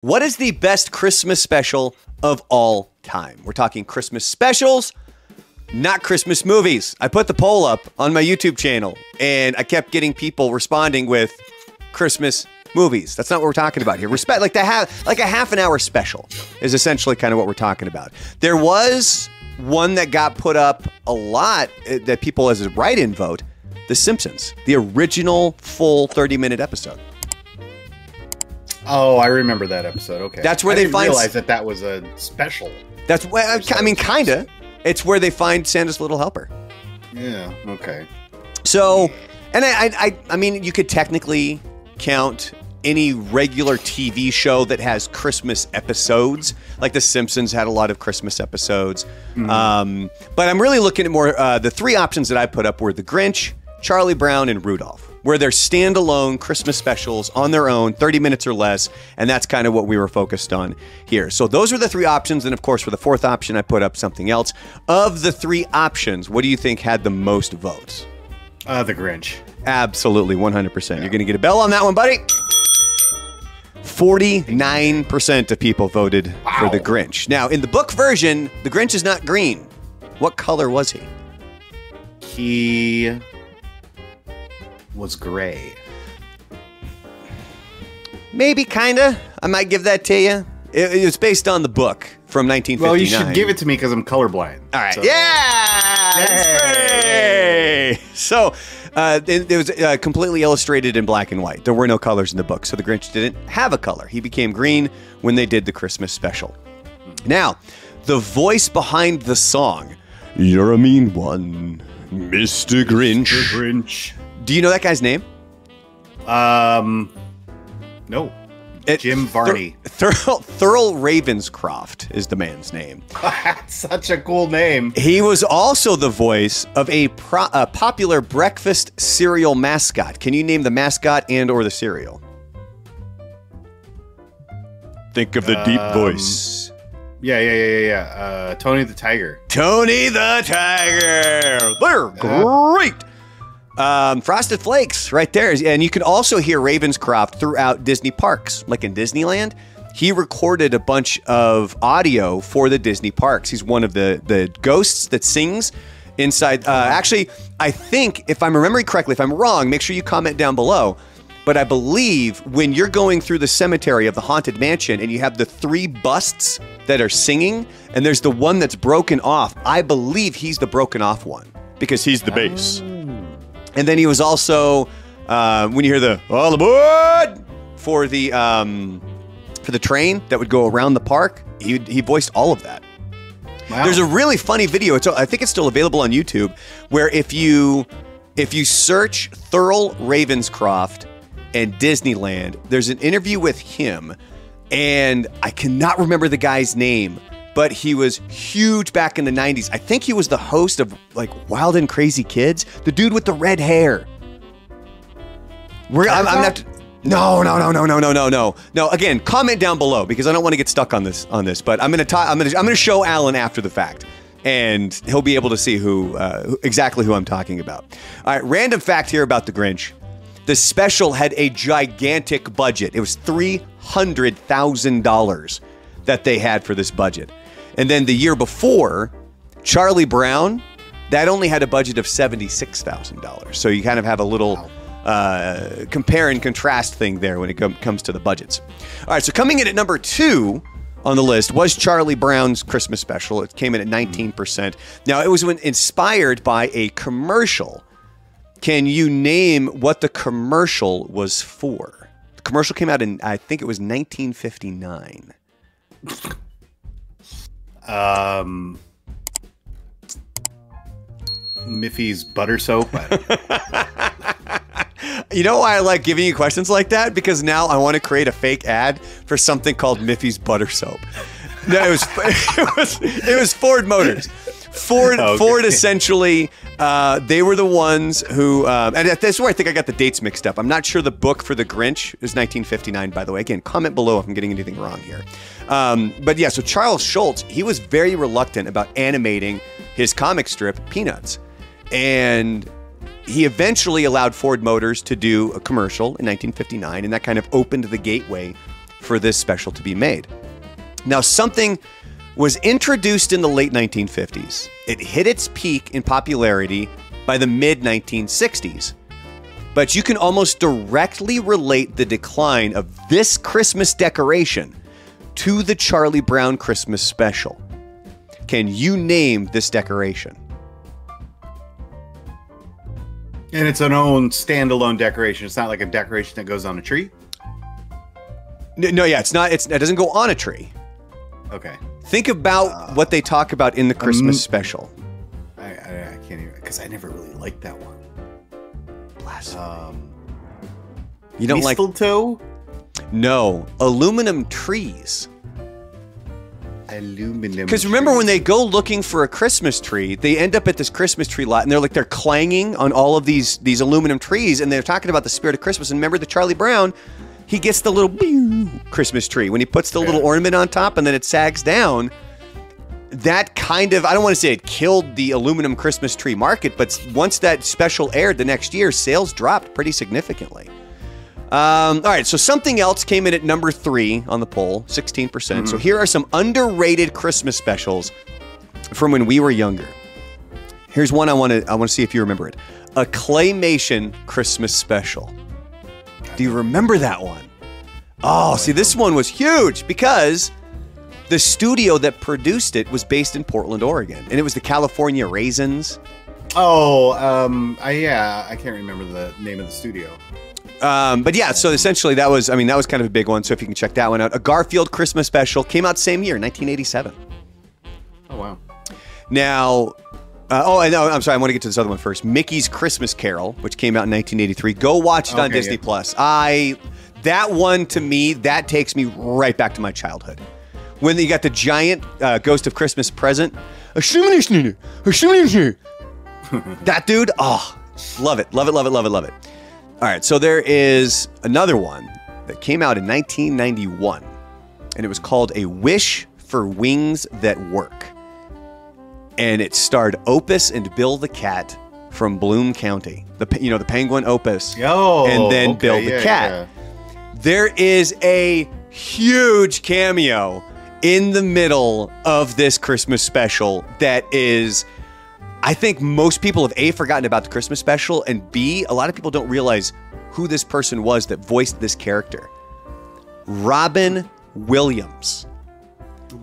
What is the best Christmas special of all time? We're talking Christmas specials, not Christmas movies. I put the poll up on my YouTube channel, and I kept getting people responding with Christmas movies. That's not what we're talking about here. Like a half an hour special is essentially kind of what we're talking about. There was one that got put up a lot that people as a write-in vote, The Simpsons, the original full 30-minute episode. Oh, I remember that episode. Okay. That's where I they didn't find realize that was a special. That's I mean, kinda. It's where they find Santa's little helper. Yeah. Okay. So, and I mean, you could technically count any regular TV show that has Christmas episodes, like The Simpsons had a lot of Christmas episodes. Mm-hmm. But I'm really looking at more. The three options that I put up were The Grinch, Charlie Brown, and Rudolph, where they're standalone Christmas specials on their own, 30 minutes or less, and that's kind of what we were focused on here. So those are the three options, and of course, for the fourth option, I put up something else. Of the three options, what do you think had the most votes? The Grinch. Absolutely, 100%. Yeah. You're going to get a bell on that one, buddy. 49% of people voted for The Grinch. Now, in the book version, the Grinch is not green. What color was he? He was gray. Maybe, kinda. I might give that to you. It was based on the book from 1959. Well, you should give it to me because I'm colorblind. All right. So. Yeah! Yay! So, it was completely illustrated in black and white. There were no colors in the book, so the Grinch didn't have a color. He became green when they did the Christmas special. Now, the voice behind the song, "You're a mean one, Mr. Grinch." Mr. Grinch. Do you know that guy's name? No. Jim Varney. Thurl Ravenscroft is the man's name. That's such a cool name. He was also the voice of a popular breakfast cereal mascot. Can you name the mascot and or the cereal? Think of the deep voice. Yeah. Tony the Tiger. Tony the Tiger. They're great. Frosted Flakes right there. And you can also hear Ravenscroft throughout Disney parks, like in Disneyland. He recorded a bunch of audio for the Disney parks. He's one of the ghosts that sings inside. Actually, I think, if I'm remembering correctly, if I'm wrong, make sure you comment down below. But I believe when you're going through the cemetery of the Haunted Mansion and you have the three busts that are singing, and there's the one that's broken off, I believe he's the broken off one because he's the bass. And then he was also, when you hear the "all aboard" for the train that would go around the park, he voiced all of that. Wow. There's a really funny video. I think it's still available on YouTube, where if you search Thurl Ravenscroft and Disneyland, there's an interview with him, and I cannot remember the guy's name, but he was huge back in the 90s. I think he was the host of like Wild and Crazy Kids, the dude with the red hair. I'm gonna have to. No. Again, comment down below because I don't want to get stuck on this. But I'm gonna show Alan after the fact, and he'll be able to see exactly who I'm talking about. All right, random fact here about the Grinch. The special had a gigantic budget. It was $300,000 that they had for this budget. And then the year before, Charlie Brown, that only had a budget of $76,000. So you kind of have a little compare and contrast thing there when it comes to the budgets. All right, so coming in at number 2 on the list was Charlie Brown's Christmas special. It came in at 19%. Now, it was inspired by a commercial. Can you name what the commercial was for? The commercial came out in, I think it was 1959. Miffy's butter soap. You know why I like giving you questions like that? Because now I want to create a fake ad for something called Miffy's butter soap. No, it was Ford Motors. Ford essentially, they were the ones who, and this is where I think I got the dates mixed up. I'm not sure the book for The Grinch is 1959, by the way. Again, comment below if I'm getting anything wrong here. But yeah, so Charles Schulz, he was very reluctant about animating his comic strip, Peanuts. And he eventually allowed Ford Motors to do a commercial in 1959, and that kind of opened the gateway for this special to be made. Now, something was introduced in the late 1950s. It hit its peak in popularity by the mid-1960s. But you can almost directly relate the decline of this Christmas decoration to the Charlie Brown Christmas special. Can you name this decoration? And it's an own standalone decoration. It's not like a decoration that goes on a tree? No, yeah, it's not. It doesn't go on a tree. Okay. Think about what they talk about in the Christmas special. I can't even, because I never really liked that one. You don't like mistletoe? No, aluminum trees. Aluminum. Because remember when they go looking for a Christmas tree, they end up at this Christmas tree lot, and they're clanging on all of these aluminum trees, and they're talking about the spirit of Christmas. And remember the Charlie Brown, he gets the little Christmas tree when he puts the little ornament on top, and then it sags down. That kind of, I don't want to say it killed the aluminum Christmas tree market, but once that special aired the next year, sales dropped pretty significantly. All right, so something else came in at number 3 on the poll, 16%. So here are some underrated Christmas specials from when we were younger. Here's one I want to see if you remember it. A claymation Christmas special. Do you remember that one? Oh, see, this one was huge because the studio that produced it was based in Portland, Oregon, and it was the California Raisins. Oh, yeah, I can't remember the name of the studio. But yeah, so essentially that was kind of a big one. So if you can check that one out. A Garfield Christmas special came out same year, 1987. Oh, wow. Now, I'm sorry, I want to get to this other one first. Mickey's Christmas Carol, which came out in 1983. Go watch it on Disney Plus. That one, to me, that takes me right back to my childhood. When you got the giant Ghost of Christmas Present. That dude, love it, love it, love it, love it, love it. All right, so there is another one that came out in 1991, and it was called A Wish for Wings That Work. And it starred Opus and Bill the Cat from Bloom County. The penguin Opus, and then Bill the Cat. Yeah. There is a huge cameo in the middle of this Christmas special that is, I think most people have A, forgotten about the Christmas special, and B, a lot of people don't realize who this person was that voiced this character. Robin Williams.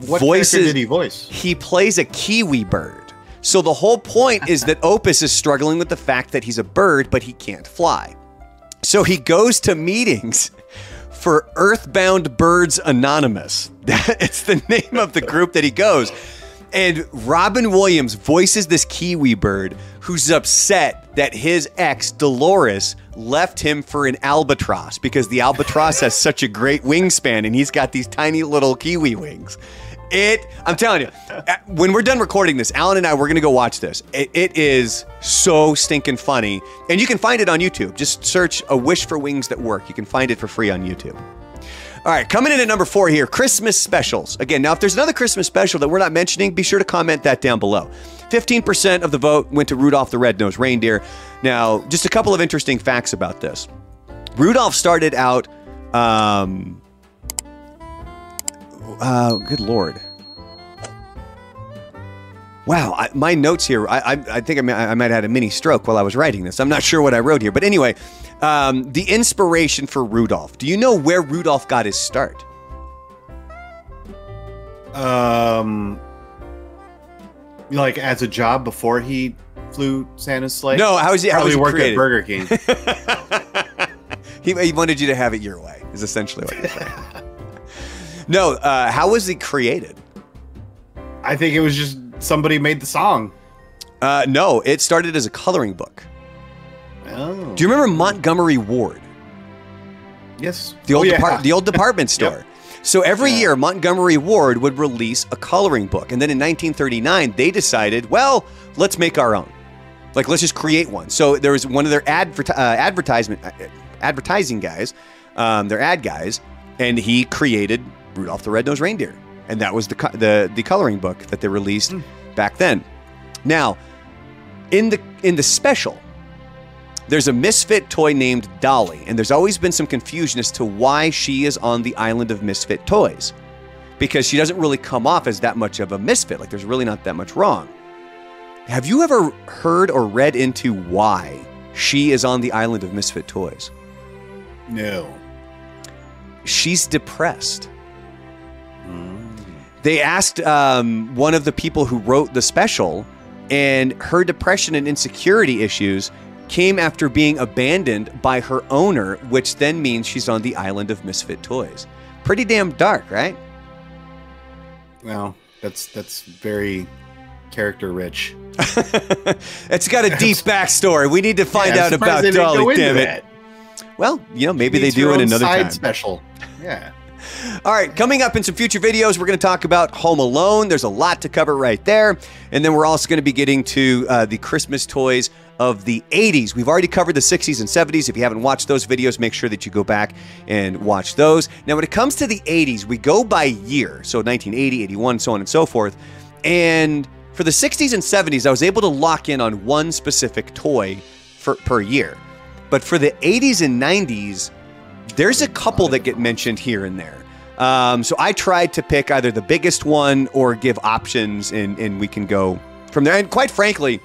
What character did he voice? He plays a kiwi bird. So the whole point is that Opus is struggling with the fact that he's a bird, but he can't fly. So he goes to meetings for Earthbound Birds Anonymous. It's the name of the group that he goes. And Robin Williams voices this kiwi bird who's upset that his ex, Dolores, left him for an albatross because the albatross has such a great wingspan and he's got these tiny little kiwi wings. I'm telling you, when we're done recording this, Alan and I, we're going to go watch this. It is so stinking funny. And you can find it on YouTube. Just search A Wish for Wings That Work. You can find it for free on YouTube. All right, coming in at number 4 here, Christmas specials. Again, now if there's another Christmas special that we're not mentioning, be sure to comment that down below. 15% of the vote went to Rudolph the Red-Nosed Reindeer. Now, just a couple of interesting facts about this. Rudolph started out, good Lord. Wow, my notes here, I think I might have had a mini stroke while I was writing this. I'm not sure what I wrote here, but anyway, the inspiration for Rudolph. Do you know where Rudolph got his start? Like as a job before he flew Santa's sleigh? No, how was he worked created? at Burger King. He wanted you to have it your way, is essentially what you're saying. No, how was he created? I think it was just somebody made the song. No, it started as a coloring book. Oh. Do you remember Montgomery Ward? Yes. The old department store. Yep. So every year, Montgomery Ward would release a coloring book. And then in 1939, they decided, well, let's make our own. Like, let's just create one. So there was one of their advertising guys, their ad guys, and he created Rudolph the Red-Nosed Reindeer. And that was the coloring book that they released back then. Now, in the special, there's a misfit toy named Dolly, and there's always been some confusion as to why she is on the island of misfit toys. Because she doesn't really come off as that much of a misfit. Like, there's really not that much wrong. Have you ever heard or read into why she is on the island of misfit toys? No. She's depressed. They asked one of the people who wrote the special, and her depression and insecurity issues came after being abandoned by her owner, which then means she's on the island of misfit toys. Pretty damn dark, right? Well, that's very character rich. It's got a deep backstory. We need to find out about Dolly, damn it. Well, you know, maybe they do in another time. Special. Yeah. All right, coming up in some future videos, we're going to talk about Home Alone. There's a lot to cover right there. And then we're also going to be getting to the Christmas toys of the 80s. We've already covered the 60s and 70s. If you haven't watched those videos, make sure that you go back and watch those. Now, when it comes to the 80s, we go by year. So 1980, 81, so on and so forth. And for the 60s and 70s, I was able to lock in on one specific toy per year. But for the 80s and 90s, there's a couple that get mentioned here and there. So I tried to pick either the biggest one or give options, and we can go from there. And quite frankly,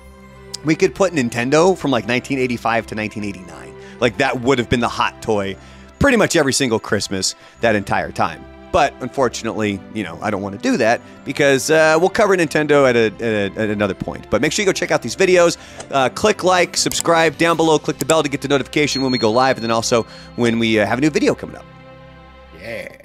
we could put Nintendo from like 1985 to 1989. Like, that would have been the hot toy pretty much every single Christmas that entire time. But unfortunately, you know, I don't want to do that because we'll cover Nintendo at another point. But make sure you go check out these videos. Click like, subscribe down below, click the bell to get the notification when we go live, and then also when we have a new video coming up. Yeah.